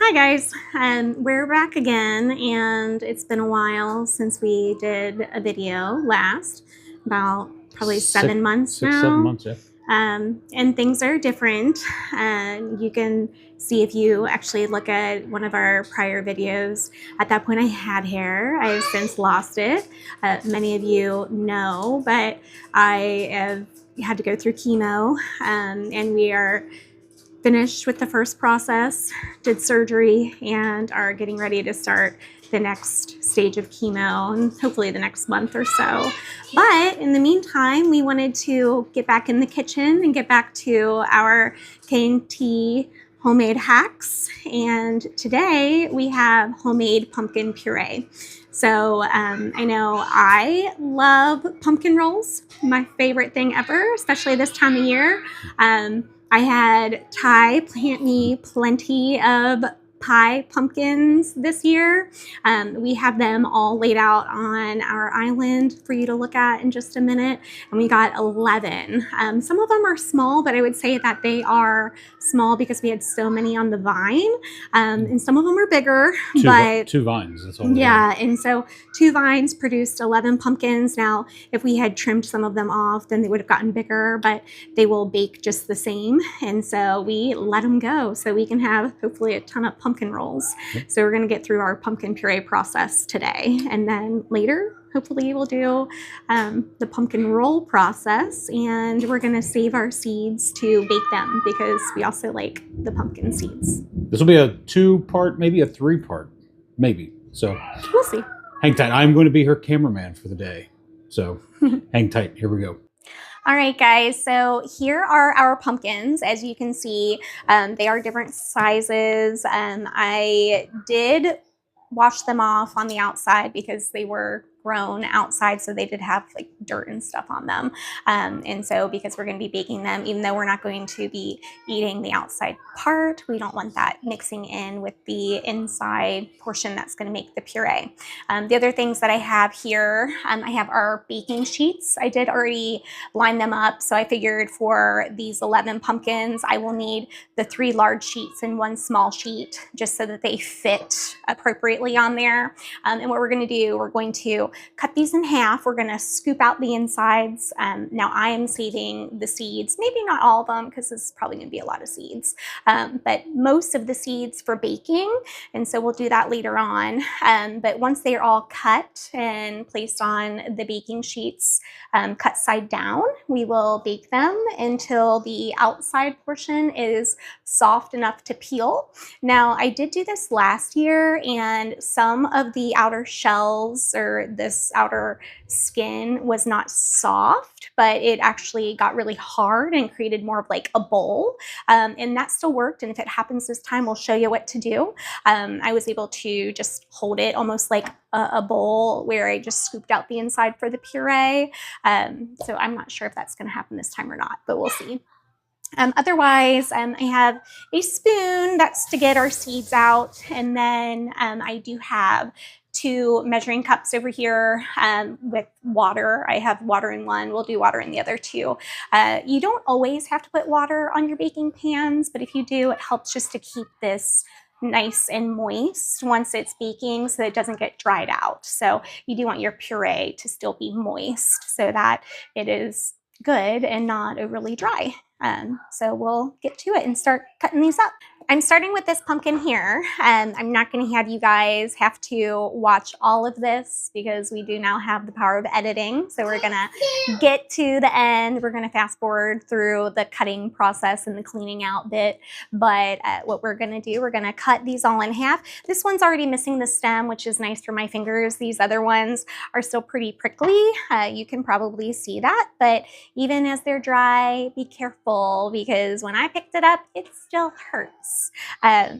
Hi guys, we're back again, and it's been a while since we did a video last, about probably 7 months Six, 7 now. months, yeah. And things are different. You can see if you actually look at one of our prior videos. At that point, I had hair. I have since lost it. Many of you know, but I have had to go through chemo, and we are finished with the first process, did surgery, and are getting ready to start the next stage of chemo and hopefully the next month or so. But in the meantime, we wanted to get back in the kitchen and get back to our K&T homemade hacks. And today we have homemade pumpkin puree. So I know I love pumpkin rolls, my favorite thing ever, especially this time of year. I had Ty plant me plenty of pie pumpkins this year. We have them all laid out on our island for you to look at in just a minute. And we got 11. Some of them are small, but I would say that they are small because we had so many on the vine. And some of them are bigger, but two vines, that's all. Yeah, and so 2 vines produced 11 pumpkins. Now, if we had trimmed some of them off, then they would have gotten bigger, but they will bake just the same. And so we let them go so we can have hopefully a ton of pumpkin rolls. So we're going to get through our pumpkin puree process today. And then later, hopefully we'll do the pumpkin roll process, and we're going to save our seeds to bake them because we also like the pumpkin seeds. This will be a 2-part, maybe a 3-part, maybe. So we'll see. Hang tight. I'm going to be her cameraman for the day. So hang tight. Here we go. All right, guys, so here are our pumpkins. As you can see, they are different sizes. I did wash them off on the outside because they were grown outside, so they did have like dirt and stuff on them. And so because we're going to be baking them, even though we're not going to be eating the outside part, we don't want that mixing in with the inside portion that's going to make the puree. The other things that I have here, I have our baking sheets. I did already line them up, so I figured for these 11 pumpkins, I will need the 3 large sheets and 1 small sheet just so that they fit appropriately on there. And what we're going to do, we're going to cut these in half. We're going to scoop out the insides. Now I am saving the seeds, maybe not all of them because this is probably going to be a lot of seeds, but most of the seeds for baking. And so we'll do that later on. But once they are all cut and placed on the baking sheets, cut side down, we will bake them until the outside portion is soft enough to peel. Now I did do this last year, and some of the outer shells or this outer skin was not soft, but it actually got really hard and created more of like a bowl. And that still worked. And if it happens this time, we'll show you what to do. I was able to just hold it almost like a bowl where I just scooped out the inside for the puree. So I'm not sure if that's going to happen this time or not, but we'll see. Otherwise, I have a spoon that's to get our seeds out, and then I do have 2 measuring cups over here with water. I have water in one. We'll do water in the other 2. You don't always have to put water on your baking pans, but if you do, it helps just to keep this nice and moist once it's baking so that it doesn't get dried out. So you do want your puree to still be moist so that it is good and not overly dry. So we'll get to it and start cutting these up. I'm starting with this pumpkin here, and I'm not going to have you guys have to watch all of this because we do now have the power of editing. So we're going to get to the end. We're going to fast forward through the cutting process and the cleaning out bit. But what we're going to do, we're going to cut these all in half. This one's already missing the stem, which is nice for my fingers. These other ones are still pretty prickly. You can probably see that, but even as they're dry, be careful because when I picked it up, it still hurts.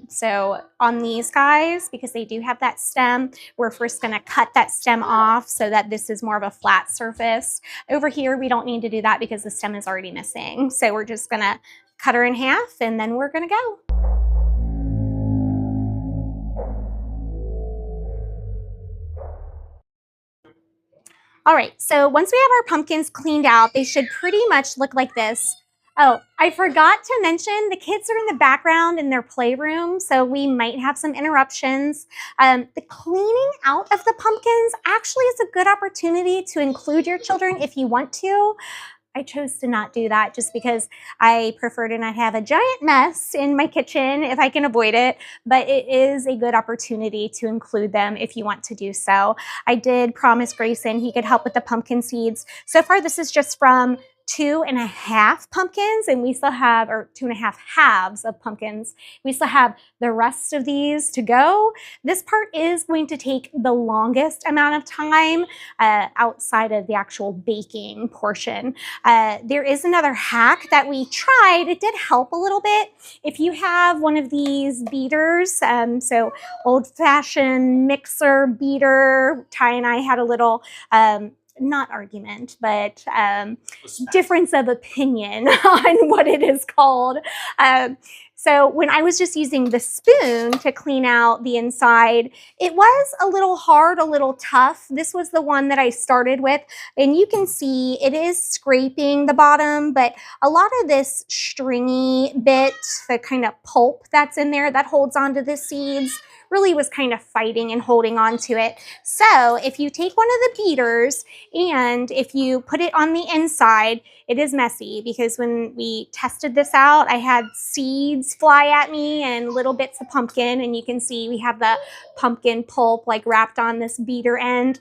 So on these guys, because they do have that stem, we're first going to cut that stem off so that this is more of a flat surface. Over here, we don't need to do that because the stem is already missing. So we're just going to cut her in half, and then we're going to go. All right, so once we have our pumpkins cleaned out, they should pretty much look like this. Oh, I forgot to mention the kids are in the background in their playroom, so we might have some interruptions. The cleaning out of the pumpkins actually is a good opportunity to include your children if you want to. I chose to not do that just because I prefer to not have a giant mess in my kitchen if I can avoid it, but it is a good opportunity to include them if you want to do so. I did promise Grayson he could help with the pumpkin seeds. So far, this is just from 2.5 pumpkins, and we still have, or 2.5 halves of pumpkins. We still have the rest of these to go. This part is going to take the longest amount of time outside of the actual baking portion. There is another hack that we tried. It did help a little bit. If you have one of these beaters, so old-fashioned mixer beater, Ty and I had a little not argument, but difference of opinion on what it is called. So when I was just using the spoon to clean out the inside, it was a little hard, a little tough. This was the one that I started with, and you can see it is scraping the bottom, but a lot of this stringy bit, the kind of pulp that's in there that holds onto the seeds, really was kind of fighting and holding on to it. So if you take one of the beaters and if you put it on the inside, it is messy because when we tested this out, I had seeds fly at me and little bits of pumpkin, and you can see we have the pumpkin pulp like wrapped on this beater end.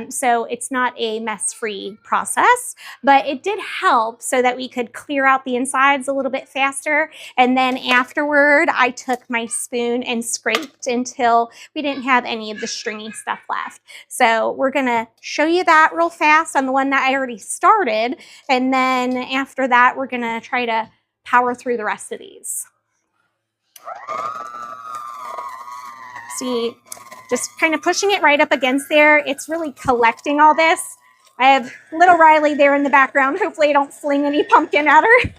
So it's not a mess-free process, but it did help so that we could clear out the insides a little bit faster. And then afterward, I took my spoon and scraped until we didn't have any of the stringy stuff left. So we're gonna show you that real fast on the one that I already started. And then after that, we're gonna try to power through the rest of these. See, just kind of pushing it right up against there. It's really collecting all this. I have little Riley there in the background. Hopefully I don't fling any pumpkin at her.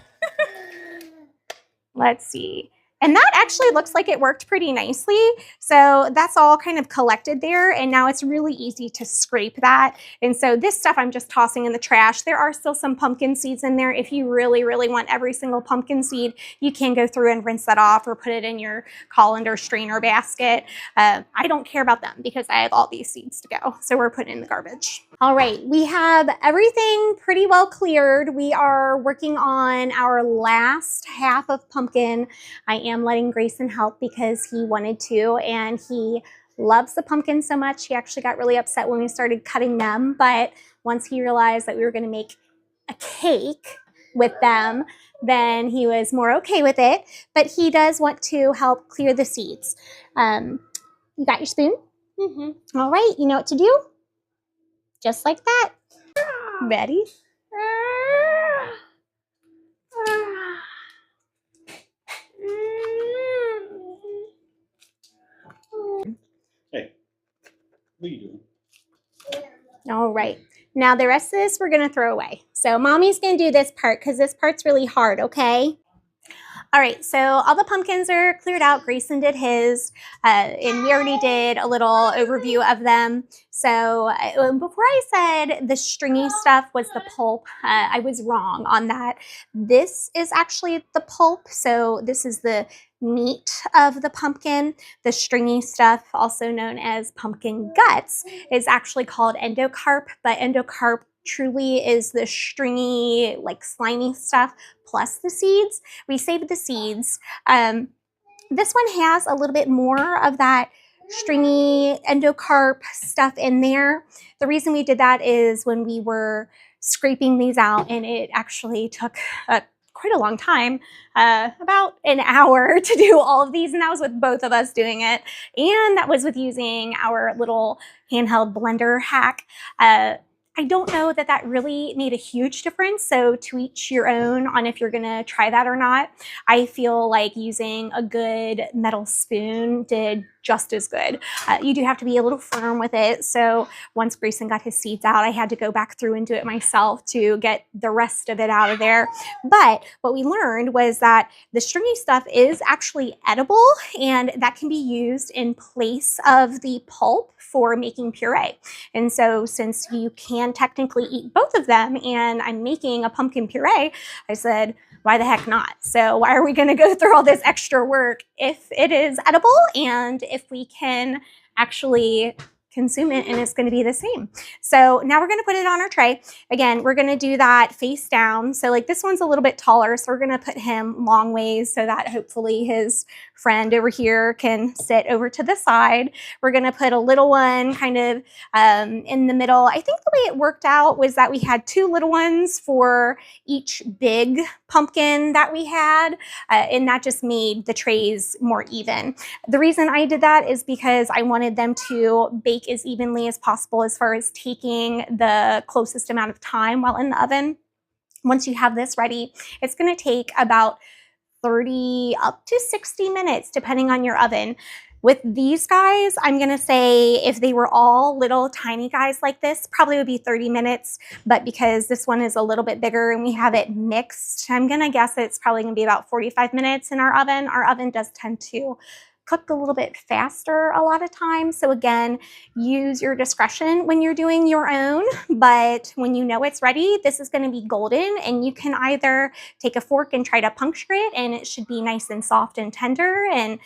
Let's see. And that actually looks like it worked pretty nicely. So that's all kind of collected there. And now it's really easy to scrape that. And so this stuff I'm just tossing in the trash. There are still some pumpkin seeds in there. If you really, really want every single pumpkin seed, you can go through and rinse that off or put it in your colander strainer basket. I don't care about them because I have all these seeds to go. So we're putting in the garbage. All right, we have everything pretty well cleared. We are working on our last half of pumpkin. I am letting Grayson help because he wanted to, and he loves the pumpkin so much. He actually got really upset when we started cutting them, but once he realized that we were going to make a cake with them, then he was more okay with it. But he does want to help clear the seeds. You got your spoon? Mm-hmm. All right, you know what to do? Just like that. Ready? Hey, what are you doing? All right. Now the rest of this we're going to throw away. So mommy's going to do this part because this part's really hard, okay? All right, so all the pumpkins are cleared out. Grayson did his, and we already did a little overview of them. So before I said the stringy stuff was the pulp, I was wrong on that. This is actually the pulp. So this is the meat of the pumpkin. The stringy stuff, also known as pumpkin guts, is actually called endocarp, but endocarp truly is the stringy, like slimy stuff plus the seeds. We saved the seeds. This one has a little bit more of that stringy endocarp stuff in there. The reason we did that is when we were scraping these out, and it actually took quite a long time, about an hour to do all of these, and that was with both of us doing it, and that was with using our little handheld blender hack. I don't know that that really made a huge difference, so to each your own on if you're gonna try that or not. I feel like using a good metal spoon did just as good. You do have to be a little firm with it. So once Grayson got his seeds out, I had to go back through and do it myself to get the rest of it out of there. But what we learned was that the stringy stuff is actually edible, and that can be used in place of the pulp for making puree. And so since you can technically eat both of them, and I'm making a pumpkin puree, I said, why the heck not? So why are we going to go through all this extra work if it is edible and if we can actually consume it and it's going to be the same? So now we're going to put it on our tray. Again, we're going to do that face down. So like this one's a little bit taller, so we're going to put him long ways so that hopefully his friend over here can sit over to the side. We're going to put a little one kind of in the middle. I think the way it worked out was that we had 2 little ones for each big pumpkin that we had, and that just made the trays more even. The reason I did that is because I wanted them to bake as evenly as possible as far as taking the closest amount of time while in the oven. Once you have this ready, it's going to take about 30 up to 60 minutes depending on your oven. With these guys, I'm going to say if they were all little tiny guys like this, probably would be 30 minutes. But because this one is a little bit bigger and we have it mixed, I'm going to guess it's probably going to be about 45 minutes in our oven. Our oven does tend to cook a little bit faster a lot of times. So again, use your discretion when you're doing your own, but when you know it's ready, this is going to be golden, and you can either take a fork and try to puncture it, and it should be nice and soft and tender, and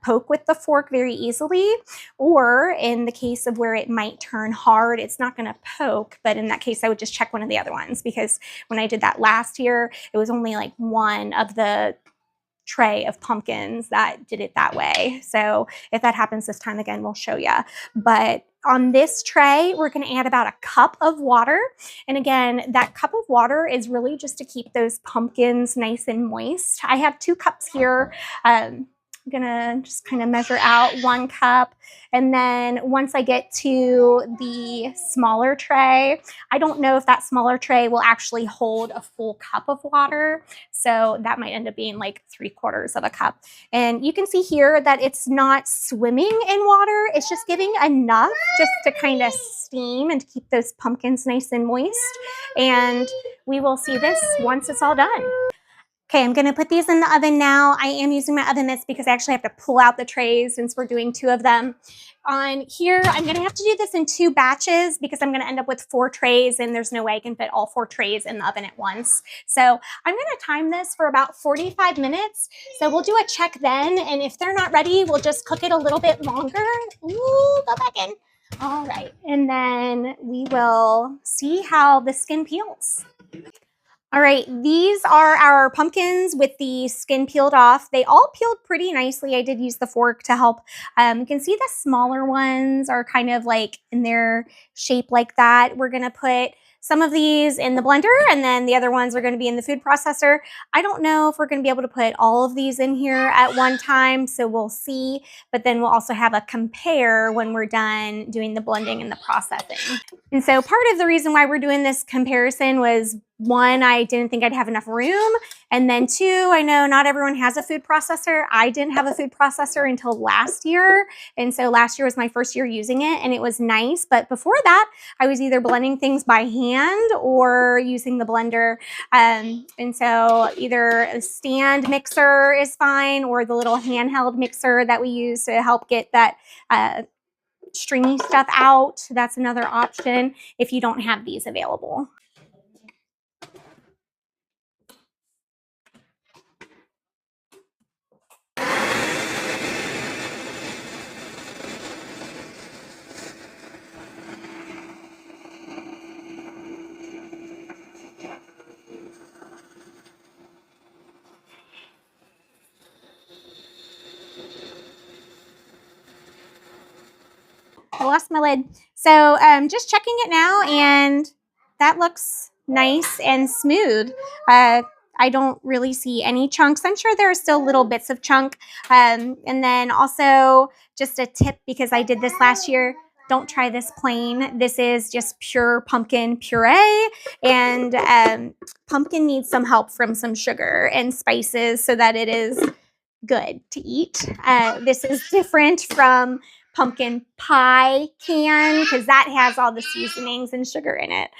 poke with the fork very easily. Or in the case of where it might turn hard, it's not going to poke, but in that case, I would just check one of the other ones, because when I did that last year, it was only like one of the tray of pumpkins that did it that way. So if that happens this time again, we'll show you. But on this tray, we're going to add about a cup of water. And again, that cup of water is really just to keep those pumpkins nice and moist. I have 2 cups here. I'm going to just kind of measure out 1 cup. And then once I get to the smaller tray, I don't know if that smaller tray will actually hold a full cup of water. So that might end up being like 3/4 of a cup. And you can see here that it's not swimming in water. It's just giving enough just to kind of steam and to keep those pumpkins nice and moist. And we will see this once it's all done. Okay, I'm going to put these in the oven now. I am using my oven mitts because I actually have to pull out the trays since we're doing 2 of them. On here, I'm going to have to do this in 2 batches because I'm going to end up with 4 trays, and there's no way I can fit all 4 trays in the oven at once. So I'm going to time this for about 45 minutes. So we'll do a check then, and if they're not ready, we'll just cook it a little bit longer. Ooh, go back in. All right, and then we will see how the skin peels. All right, these are our pumpkins with the skin peeled off. They all peeled pretty nicely. I did use the fork to help. You can see the smaller ones are kind of like in their shape like that. We're going to put some of these in the blender, and then the other ones are going to be in the food processor. I don't know if we're going to be able to put all of these in here at one time, so we'll see. But then we'll also have a compare when we're done doing the blending and the processing. And so part of the reason why we're doing this comparison was, 1, I didn't think I'd have enough room. And then 2, I know not everyone has a food processor. I didn't have a food processor until last year. And so last year was my first year using it, and it was nice. But before that, I was either blending things by hand or using the blender. And so either a stand mixer is fine, or the little handheld mixer that we use to help get that stringy stuff out. That's another option if you don't have these available. I lost my lid. So just checking it now, and that looks nice and smooth. I don't really see any chunks. I'm sure there are still little bits of chunk. And then also just a tip, because I did this last year, don't try this plain. This is just pure pumpkin puree, and pumpkin needs some help from some sugar and spices so that it is good to eat. This is different from pumpkin pie can because that has all the seasonings and sugar in it.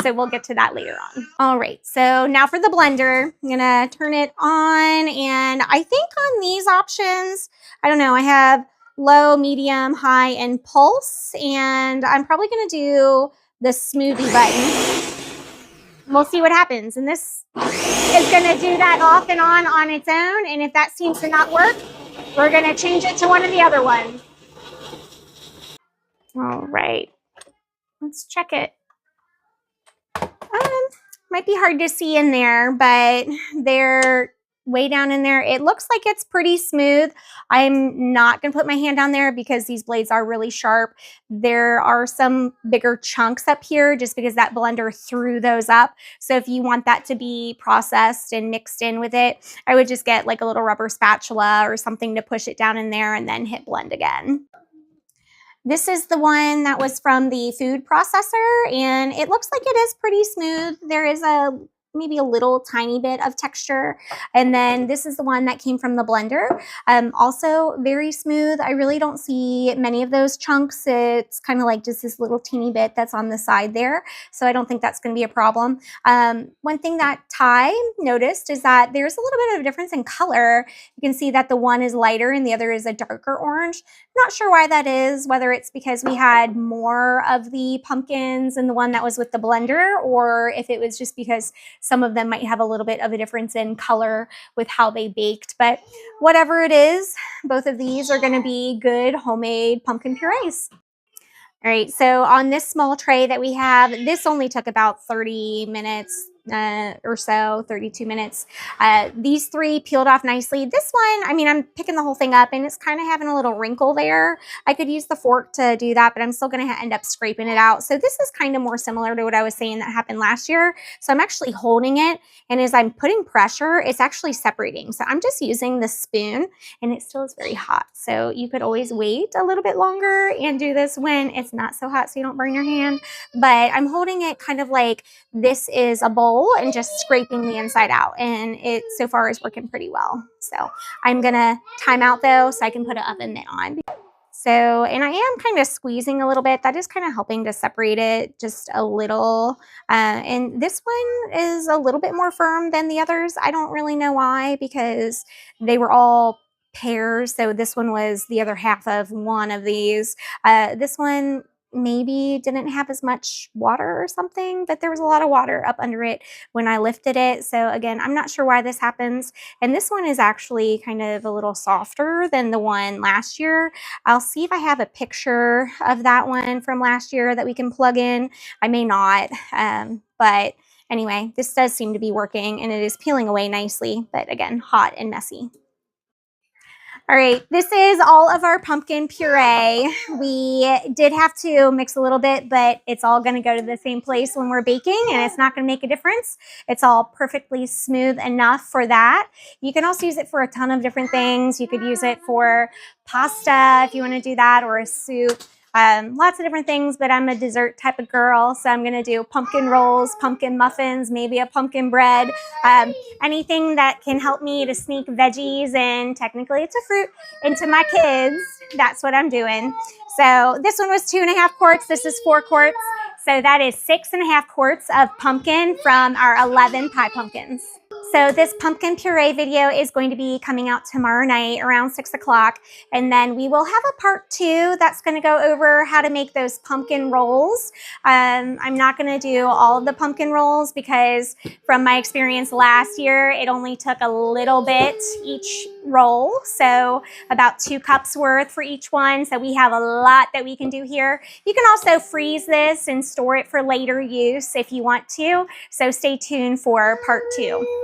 So we'll get to that later on. All right, so now for the blender. I'm gonna turn it on, and I think on these options, I don't know, I have low, medium, high, and pulse, and I'm probably gonna do the smoothie button. We'll see what happens, and this is gonna do that off and on its own, and if that seems to not work, we're gonna change it to one of the other ones. All right, let's check it. Might be hard to see in there, but they're way down in there. It looks like it's pretty smooth. I'm not gonna put my hand down there because these blades are really sharp. There are some bigger chunks up here just because that blender threw those up. So if you want that to be processed and mixed in with it, I would just get like a little rubber spatula or something to push it down in there and then hit blend again. This is the one that was from the food processor, and it looks like it is pretty smooth. There is maybe a little tiny bit of texture. And then this is the one that came from the blender. Also very smooth. I really don't see many of those chunks. It's kind of like just this little teeny bit that's on the side there. So I don't think that's going to be a problem. One thing that Ty noticed is that there's a little bit of a difference in color. You can see that the one is lighter and the other is a darker orange. Not sure why that is, whether it's because we had more of the pumpkins in the one that was with the blender, or if it was just because some of them might have a little bit of a difference in color with how they baked. But whatever it is, both of these are going to be good homemade pumpkin purees. All right, so on this small tray that we have, this only took about 30 minutes or so, 32 minutes. These three peeled off nicely. This one, I mean, I'm picking the whole thing up and it's kind of having a little wrinkle there. I could use the fork to do that, but I'm still going to end up scraping it out. So this is kind of more similar to what I was saying that happened last year. So I'm actually holding it, and as I'm putting pressure, it's actually separating. So I'm just using the spoon, and it still is very hot. So you could always wait a little bit longer and do this when it's not so hot so you don't burn your hand. But I'm holding it kind of like this is a bowl and just scraping the inside out, and it so far is working pretty well. So I'm gonna time out though so I can put an oven mitt on. So, and I am kind of squeezing a little bit. That is kind of helping to separate it just a little. And this one is a little bit more firm than the others. I don't really know why, because they were all pairs. So this one was the other half of one of these. This one maybe didn't have as much water or something, but there was a lot of water up under it when I lifted it. So again, I'm not sure why this happens. And this one is actually kind of a little softer than the one last year. I'll see if I have a picture of that one from last year that we can plug in. I may not, but anyway, this does seem to be working, and it is peeling away nicely, but again, hot and messy. All right, this is all of our pumpkin puree. We did have to mix a little bit, but it's all gonna go to the same place when we're baking, and it's not gonna make a difference. It's all perfectly smooth enough for that. You can also use it for a ton of different things. You could use it for pasta if you wanna do that, or a soup. Lots of different things, but I'm a dessert type of girl, so I'm gonna do pumpkin rolls, pumpkin muffins, maybe a pumpkin bread, anything that can help me to sneak veggies, and technically it's a fruit, into my kids. That's what I'm doing. So this one was 2.5 quarts. This is 4 quarts. So that is 6.5 quarts of pumpkin from our 11 pie pumpkins. So this pumpkin puree video is going to be coming out tomorrow night around 6 o'clock. And then we will have a part 2 that's going to go over how to make those pumpkin rolls. I'm not going to do all of the pumpkin rolls because from my experience last year, it only took a little bit each roll. So about 2 cups worth for each one. So we have a lot that we can do here. You can also freeze this and store it for later use if you want to. So stay tuned for part 2.